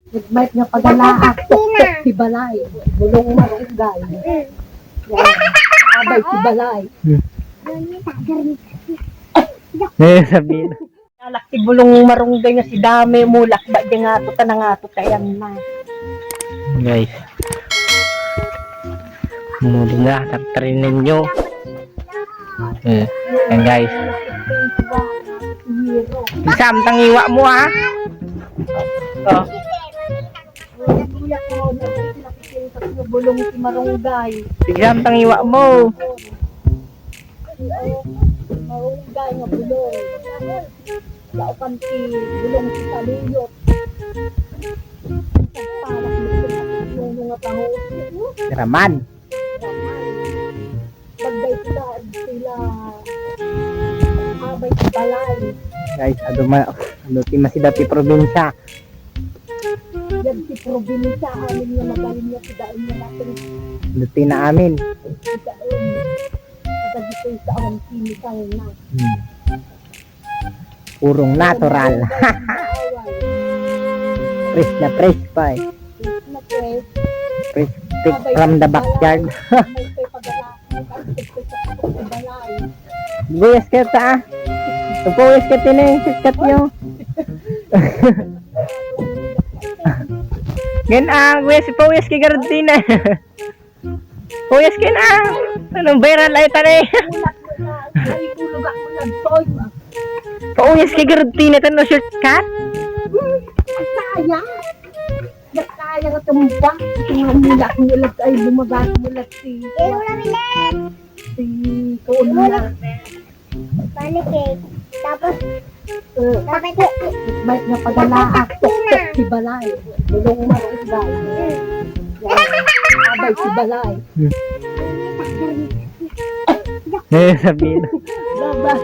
Nagbayt nga pagalaak, tuktok si balay. Bulong marunggay. Yan. Abay si balay. Sabihin. Alak si bulong marunggay nga si dami mulak ba di nga to tanang ato kayan na. Guys. Muli na, tatrinin nyo. Yan guys. Isam, tangiwa mo ha. Oh. Bulong si marunggay. Isam, tangiwa mo. Marunggay nga bulong. Laukan si bulong si saluyot. Palak yung mga pangos. Raman. Bagday sila abay sa balay. Guys, ano ti masidati probinsya. Yan si probinsya amin nga magaling niya si daon niya natin. Luti na amin. Si daon. Nakagitoy sa awang chemical na. Purong natural. Fresh na fresh pa eh. Na fresh. Fresh pick from the backyard. May pagalakan. Sa balay. Buyas ka ta ah. Buyas ka tinay. Sikat nyo. Gan gue si Puyas ki Garantina. Puyas kin anong viral ay tani. Ay kulog ako nagtoy. Puyas ki Garantina tan no shortcut. Sayang. Sayang at tumba. Itong mulak ay bumagat mulat si. Si Kuon na. Pancake. Tapos, Bayt nga pagalaak, tuktok si balay. Bulong marunggay. Yan. Abay si balay. Sabihin. Babay.